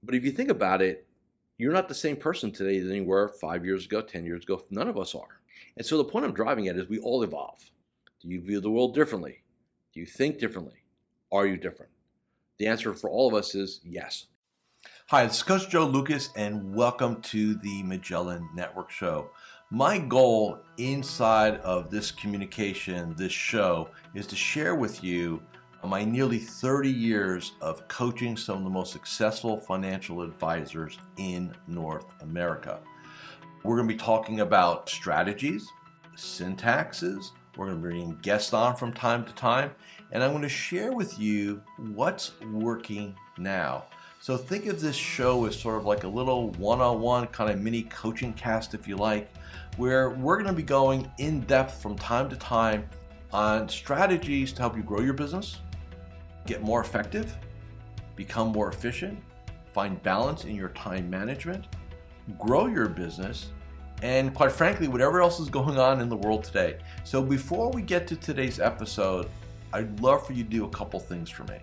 But if you think about it, you're not the same person today than you were 5 years ago, 10 years ago. None of us are. And so the point I'm driving at is we all evolve. Do you view the world differently? Do you think differently? Are you different? The answer for all of us is yes. Hi, this is Coach Joe Lucas, and welcome to the Magellan Network Show. My goal inside of this communication, this show, is to share with you my nearly 30 years of coaching some of the most successful financial advisors in North America. We're going to be talking about strategies, syntaxes. We're going to be bringing guests on from time to time, and I'm going to share with you what's working now. So think of this show as sort of like a little one-on-one kind of mini coaching cast, if you like, where we're going to be going in depth from time to time on strategies to help you grow your business, get more effective, become more efficient, find balance in your time management, grow your business, and quite frankly, whatever else is going on in the world today. So before we get to today's episode, I'd love for you to do a couple things for me.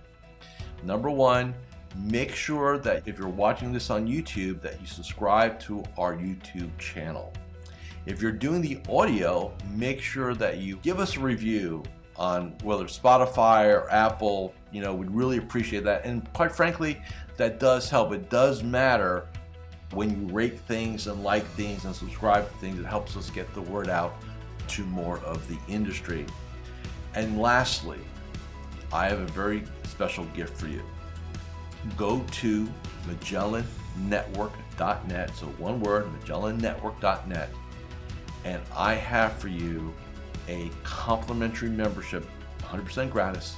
Number one, make sure that if you're watching this on YouTube, that you subscribe to our YouTube channel. If you're doing the audio, make sure that you give us a review on whether it's Spotify or Apple. We'd really appreciate that. And quite frankly, that does help. It does matter when you rate things and like things and subscribe to things. It helps us get the word out to more of the industry. And lastly, I have a very special gift for you. Go to MagellanNetwork.net, so one word, MagellanNetwork.net, and I have for you a complimentary membership, 100% gratis,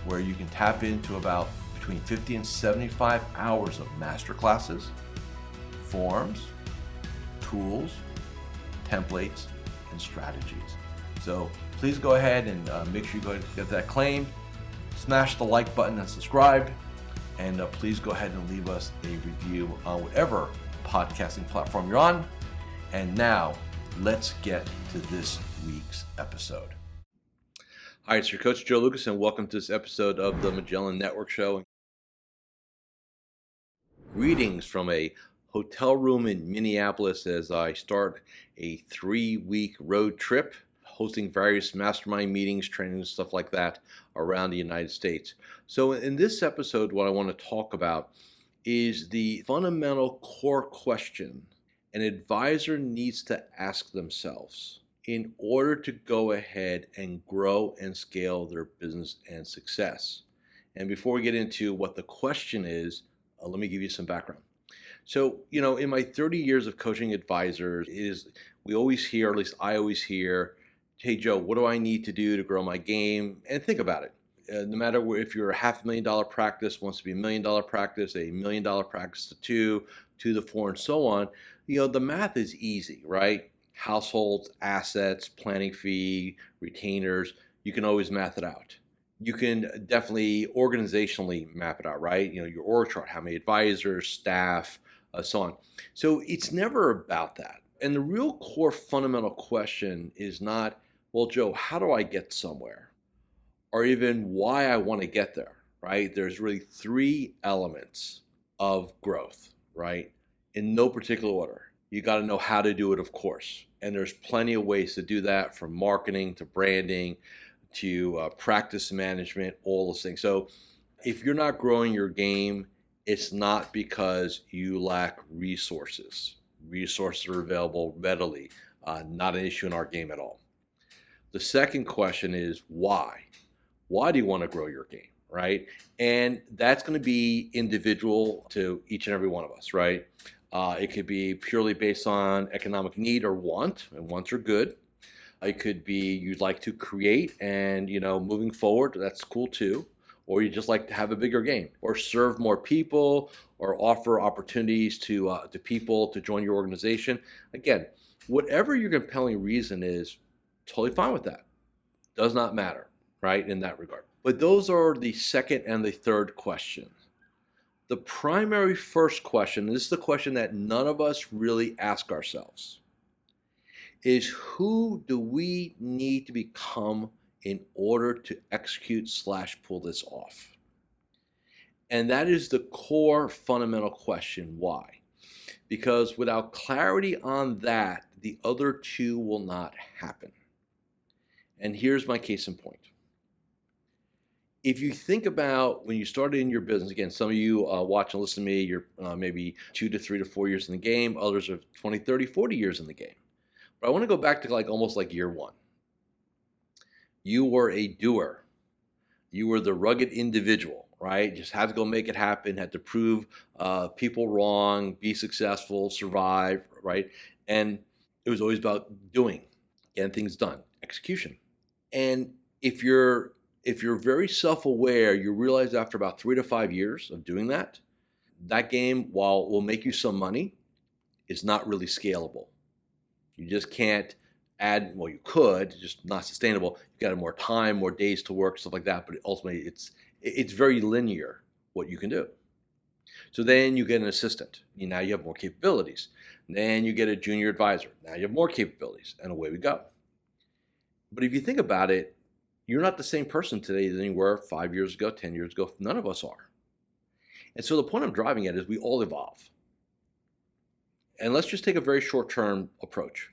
where you can tap into about between 50 and 75 hours of masterclasses, forms, tools, templates, and strategies. So please go ahead and make sure you go ahead and get that claimed. Smash the like button and subscribe. And please go ahead and leave us a review on whatever podcasting platform you're on. And now, let's get to this week's episode. Hi, it's your coach, Joe Lucas, and welcome to this episode of the Magellan Network Show. Greetings from a hotel room in Minneapolis as I start a 3-week road trip, hosting various mastermind meetings, trainings, stuff like that around the United States. So in this episode, what I want to talk about is the fundamental core question an advisor needs to ask themselves in order to go ahead and grow and scale their business and success. And before we get into what the question is, let me give you some background. So, in my 30 years of coaching advisors, we always hear, or at least I always hear, hey, Joe, what do I need to do to grow my game? And think about it. No matter if you're a $500,000 practice, wants to be $1 million practice, a $1 million practice to 2, 2 to 4, and so on, the math is easy, right? Households, assets, planning fee, retainers, you can always math it out. You can definitely organizationally map it out, right? Your org chart, how many advisors, staff, so on. So it's never about that. And the real core fundamental question is not, well, Joe, how do I get somewhere? Or even why I want to get there, right? There's really 3 elements of growth, right? In no particular order. You got to know how to do it, of course. And there's plenty of ways to do that, from marketing to branding to practice management, all those things. So if you're not growing your game, it's not because you lack resources. Resources are available readily, not an issue in our game at all. The second question is why? Why do you want to grow your game, right? And that's going to be individual to each and every one of us, right? It could be purely based on economic need or want, and wants are good. It could be you'd like to create and, moving forward, that's cool too. Or you just like to have a bigger game, or serve more people, or offer opportunities to people to join your organization. Again, whatever your compelling reason is, totally fine with that. Does not matter, right, in that regard. But those are the second and the third question. The primary first question, and this is the question that none of us really ask ourselves, is who do we need to become in order to execute / pull this off? And that is the core fundamental question, why? Because without clarity on that, the other two will not happen. And here's my case in point. If you think about when you started in your business, again, some of you watch and listen to me, you're maybe 2 to 3 to 4 years in the game, others are 20, 30, 40 years in the game. But I want to go back to almost like year one. You were a doer. You were the rugged individual, right? Just had to go make it happen, had to prove people wrong, be successful, survive, right? And it was always about doing, getting things done, execution. And if you're very self-aware, you realize after about 3 to 5 years of doing that, that game, while will make you some money, is not really scalable. You just can't add, well, you could, just not sustainable. You got more time, more days to work, stuff like that. But ultimately, it's very linear what you can do. So then you get an assistant. Now you have more capabilities. Then you get a junior advisor. Now you have more capabilities, and away we go. But if you think about it, you're not the same person today than you were 5 years ago, 10 years ago. None of us are. And so the point I'm driving at is we all evolve. And let's just take a very short-term approach.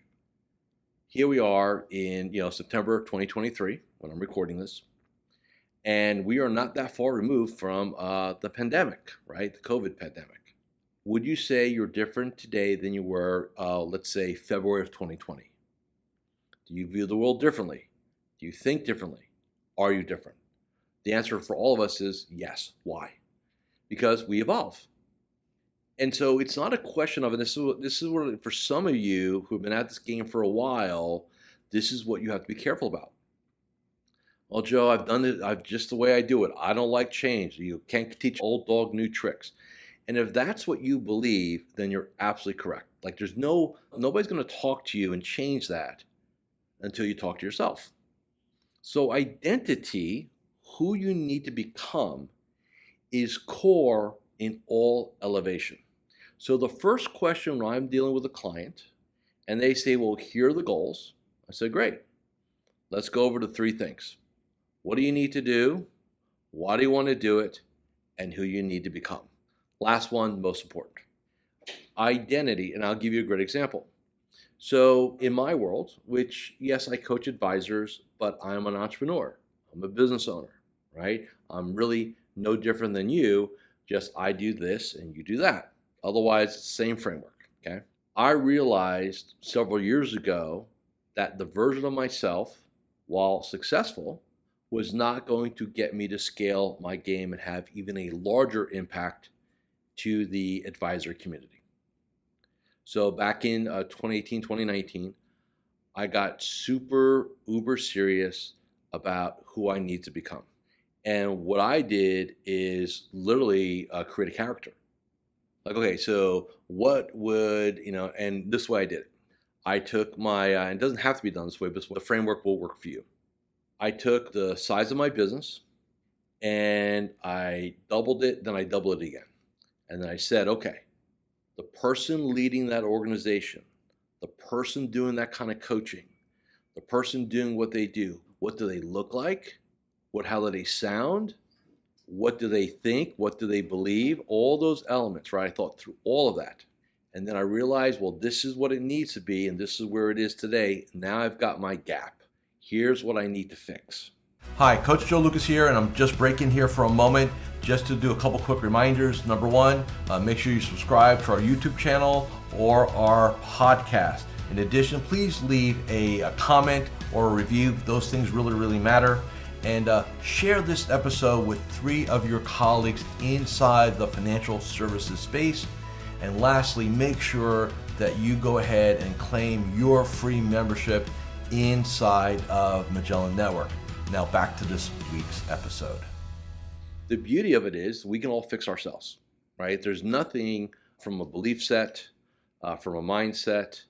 Here we are in September 2023 when I'm recording this, and we are not that far removed from the pandemic, right? The COVID pandemic. Would you say you're different today than you were, let's say, February of 2020? Do you view the world differently? Do you think differently? Are you different? The answer for all of us is yes. Why? Because we evolve. And so it's not a question of, and this is what, for some of you who've been at this game for a while, this is what you have to be careful about. Well, Joe, I've done it. I've just the way I do it. I don't like change. You can't teach old dog new tricks. And if that's what you believe, then you're absolutely correct. Nobody's going to talk to you and change that until you talk to yourself. So identity, who you need to become, is core in all elevation. So the first question when I'm dealing with a client and they say, well, here are the goals. I say, great. Let's go over the 3 things. What do you need to do? Why do you want to do it? And who you need to become. Last one, most important. Identity, and I'll give you a great example. So in my world, which, yes, I coach advisors, but I'm an entrepreneur. I'm a business owner, right? I'm really no different than you, just I do this and you do that. Otherwise, it's the same framework, okay? I realized several years ago that the version of myself, while successful, was not going to get me to scale my game and have even a larger impact to the advisor community. So back in 2018, 2019, I got super uber serious about who I need to become. And what I did is literally create a character. Okay, so what would, and this way I did it. I took my, and it doesn't have to be done this way, but the framework will work for you. I took the size of my business and I doubled it, then I doubled it again. And then I said, okay, the person leading that organization, the person doing that kind of coaching, the person doing what they do, what do they look like? How do they sound? What do they think? What do they believe? All those elements, right? I thought through all of that. And then I realized, well, this is what it needs to be, and this is where it is today. Now I've got my gap. Here's what I need to fix. Hi, Coach Joe Lukacs here, and I'm just breaking here for a moment just to do a couple quick reminders. Number one, make sure you subscribe to our YouTube channel or our podcast. In addition, please leave a comment or a review. Those things really, really matter. And share this episode with 3 of your colleagues inside the financial services space. And lastly, make sure that you go ahead and claim your free membership inside of Magellan Network. Now back to this week's episode. The beauty of it is we can all fix ourselves, right? There's nothing from a belief set, from a mindset,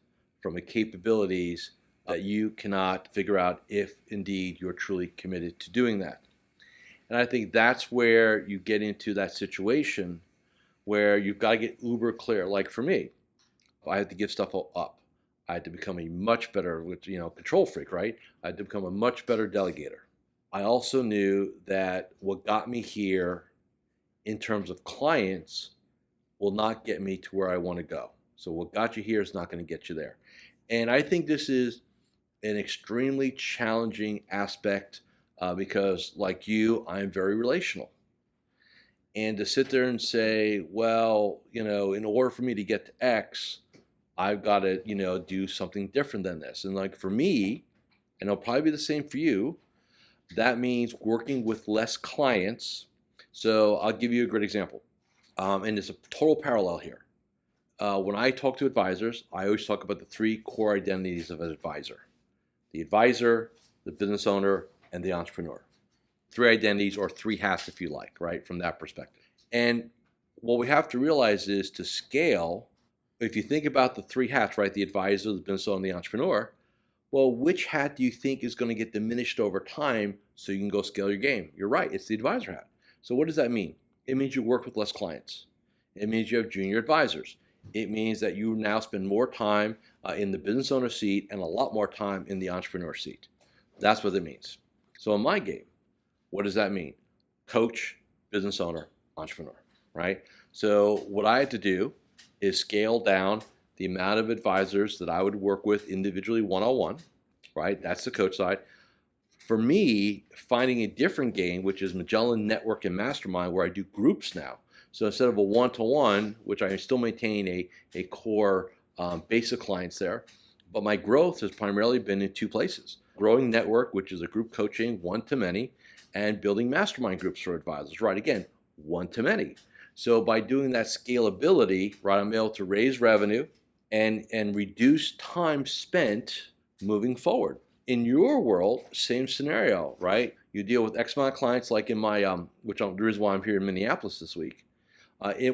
from a capabilities that you cannot figure out if indeed you're truly committed to doing that. And I think that's where you get into that situation where you've got to get uber clear. Like for me, I had to give stuff up. I had to become a much better, control freak, right? I had to become a much better delegator. I also knew that what got me here in terms of clients will not get me to where I want to go. So what got you here is not going to get you there. And I think this is an extremely challenging aspect because, like you, I'm very relational. And to sit there and say, well, in order for me to get to X, I've got to, do something different than this. And like for me, and it'll probably be the same for you, that means working with less clients. So I'll give you a great example. And it's a total parallel here. When I talk to advisors, I always talk about the three core identities of an advisor: the advisor, the business owner, and the entrepreneur. Three identities, or three hats if you like, right, from that perspective. And what we have to realize is, to scale, if you think about the three hats, right, the advisor, the business owner, and the entrepreneur, well, which hat do you think is going to get diminished over time so you can go scale your game? You're right, it's the advisor hat. So what does that mean? It means you work with less clients. It means you have junior advisors. It means that you now spend more time in the business owner seat and a lot more time in the entrepreneur seat. That's what it means. So in my game, what does that mean? Coach, business owner, entrepreneur, right? So what I had to do is scale down the amount of advisors that I would work with individually one-on-one, right? That's the coach side. For me, finding a different game, which is Magellan Network and Mastermind, where I do groups now. So instead of a one-to-one, which I still maintain a core base of clients there, but my growth has primarily been in two places: growing network, which is a group coaching one-to-many, and building mastermind groups for advisors, right? Again, one-to-many. So by doing that scalability, right, I'm able to raise revenue and reduce time spent moving forward. In your world, same scenario, right? You deal with X amount of clients, like in my, the reason why I'm here in Minneapolis this week.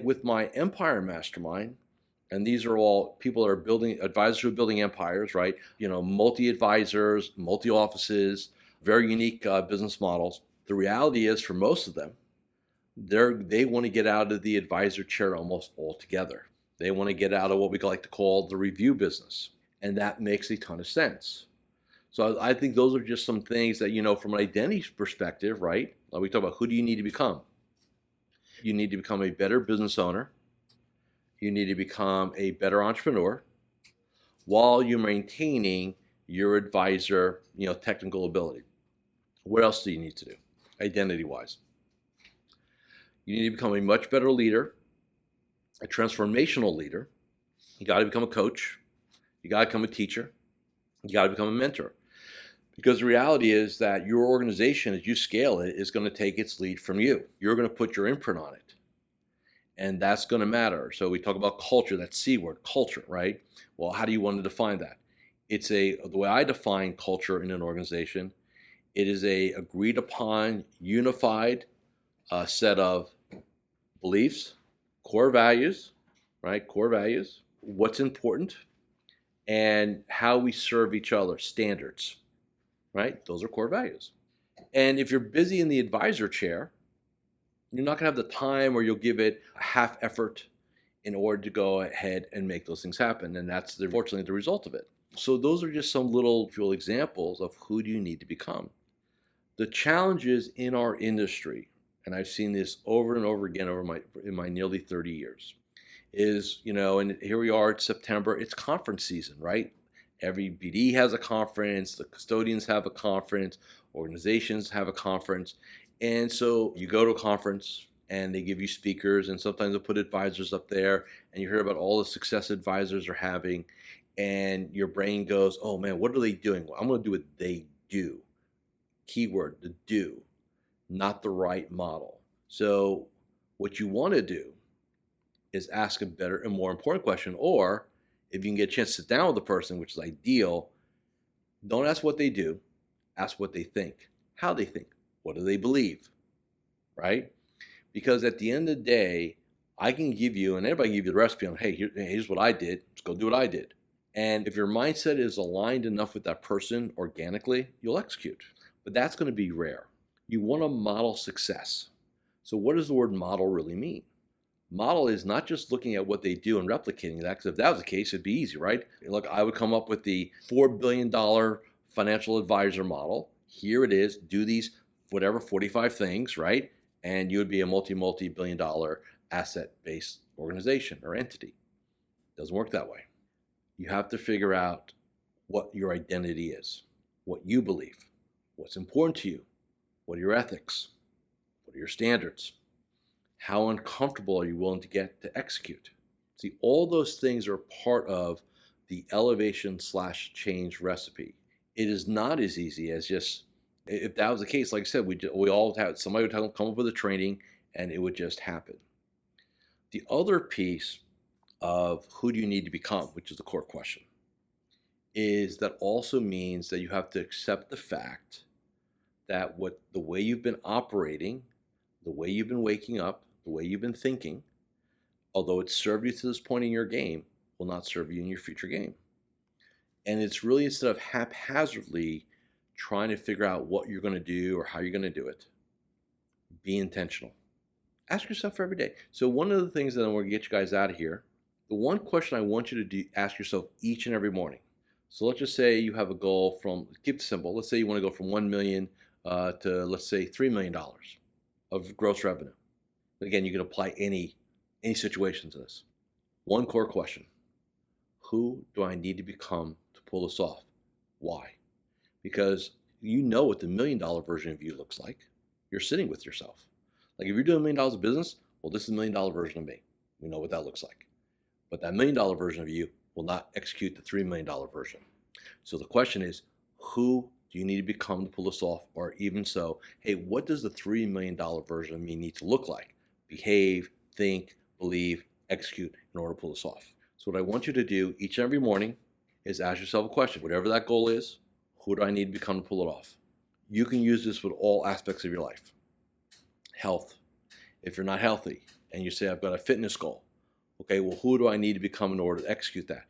With my Empire Mastermind, and these are all people that are building, advisors who are building empires, right? Multi-advisors, multi-offices, very unique business models. The reality is, for most of them, they want to get out of the advisor chair almost altogether. They want to get out of what we like to call the review business. And that makes a ton of sense. So I think those are just some things that, from an identity perspective, right? Like we talk about, who do you need to become? You need to become a better business owner. You need to become a better entrepreneur while you're maintaining your advisor, technical ability. What else do you need to do, identity-wise? You need to become a much better leader, a transformational leader. You got to become a coach. You got to become a teacher. You got to become a mentor. Because the reality is that your organization, as you scale it, is going to take its lead from you. You're going to put your imprint on it. And that's going to matter. So we talk about culture, that C word, culture, right? Well, how do you want to define that? The way I define culture in an organization, it is a agreed upon, unified set of beliefs, core values, right? Core values, what's important, and how we serve each other, standards, right? Those are core values. And if you're busy in the advisor chair, you're not going to have the time, or you'll give it a half effort in order to go ahead and make those things happen. And that's, unfortunately, the result of it. So those are just some little examples of who do you need to become. The challenges in our industry, and I've seen this over and over again in my nearly 30 years, is, and here we are, it's September, it's conference season, right? Every BD has a conference, the custodians have a conference, organizations have a conference. And so you go to a conference and they give you speakers, and sometimes they'll put advisors up there, and you hear about all the success advisors are having, and your brain goes, oh man, what are they doing? Well, I'm going to do what they do. Keyword, the do, not the right model. So what you want to do is ask a better and more important question, or if you can get a chance to sit down with the person, which is ideal, don't ask what they do, ask what they think, how they think, what do they believe, right? Because at the end of the day, I can give you, and anybody can give you the recipe on, hey, here's what I did, let's go do what I did. And if your mindset is aligned enough with that person organically, you'll execute. But that's going to be rare. You want to model success. So what does the word model really mean? Model is not just looking at what they do and replicating that, because if that was the case, it'd be easy, right? Look, I would come up with the $4 billion financial advisor model. Here it is, do these, whatever, 45 things, right? and you would be a multi-billion dollar asset-based organization or entity. Doesn't work that way. You have to figure out what your identity is, what you believe, what's important to you, what are your ethics, what are your standards, how uncomfortable are you willing to get to execute. See, all those things are part of the elevation/change recipe. It is not as easy as just, if that was the case, like I said, we all have, somebody would come up with a training and it would just happen. The other piece of who do you need to become, which is the core question, is that also means that you have to accept the fact that the way you've been operating, the way you've been waking up, the way you've been thinking, although it served you to this point in your game, will not serve you in your future game. And it's really, instead of haphazardly trying to figure out what you're going to do or how you're going to do it, be intentional. Ask yourself every day. So one of the things that I'm going to get you guys out of here, the one question I want you to ask yourself each and every morning. So let's just say you have a goal from, keep it simple, let's say you want to go from 1 million to, let's say, $3 million of gross revenue. Again, you can apply any situation to this. One core question: who do I need to become to pull this off? Why? Because you know what the $1 million version of you looks like. You're sitting with yourself. Like, if you're doing $1 million of business, well, this is the $1 million version of me. We know what that looks like. But that $1 million version of you will not execute the $3 million version. So the question is, who do you need to become to pull this off? Or even so, hey, what does the $3 million version of me need to look like? Behave, think, believe, execute in order to pull this off. So what I want you to do each and every morning is ask yourself a question. Whatever that goal is, who do I need to become to pull it off? You can use this with all aspects of your life. Health. If you're not healthy and you say, I've got a fitness goal, okay, well, who do I need to become in order to execute that?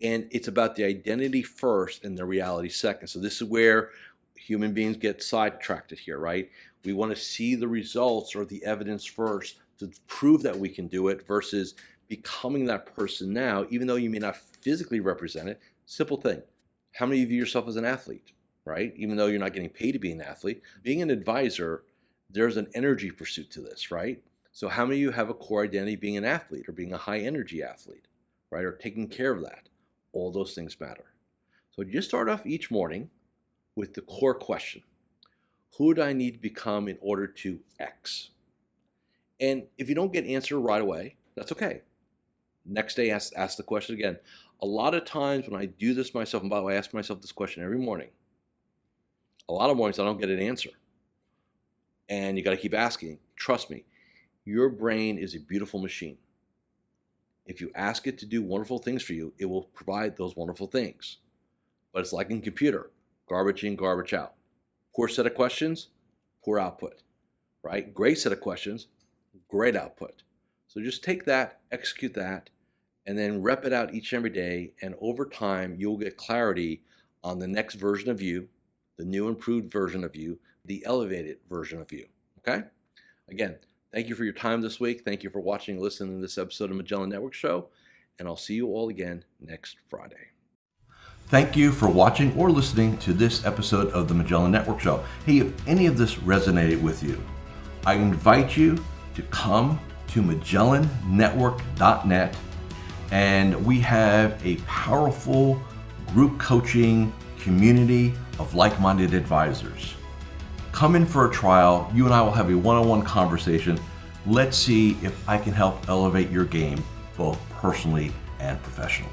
And it's about the identity first and the reality second. So this is where human beings get sidetracked here, right? We want to see the results or the evidence first to prove that we can do it versus becoming that person now, even though you may not physically represent it. Simple thing. How many of you yourself as an athlete, right? Even though you're not getting paid to be an athlete, being an advisor, there's an energy pursuit to this, right? So how many of you have a core identity being an athlete or being a high energy athlete, right? Or taking care of that? All those things matter. So just start off each morning with the core question: who do I need to become in order to X? And if you don't get an answer right away, that's okay. Next day, ask the question again. A lot of times when I do this myself, and by the way, I ask myself this question every morning, a lot of mornings I don't get an answer. And you got to keep asking. Trust me, your brain is a beautiful machine. If you ask it to do wonderful things for you, it will provide those wonderful things. But it's like in computer, garbage in, garbage out. Poor set of questions, poor output, right? Great set of questions, great output. So just take that, execute that, and then rep it out each and every day. And over time, you'll get clarity on the next version of you, the new improved version of you, the elevated version of you, okay? Again, thank you for your time this week. Thank you for watching and listening to this episode of Magellan Network Show, and I'll see you all again next Friday. Thank you for watching or listening to this episode of the Magellan Network Show. Hey, if any of this resonated with you, I invite you to come to MagellanNetwork.net, and we have a powerful group coaching community of like-minded advisors. Come in for a trial. You and I will have a one-on-one conversation. Let's see if I can help elevate your game, both personally and professionally.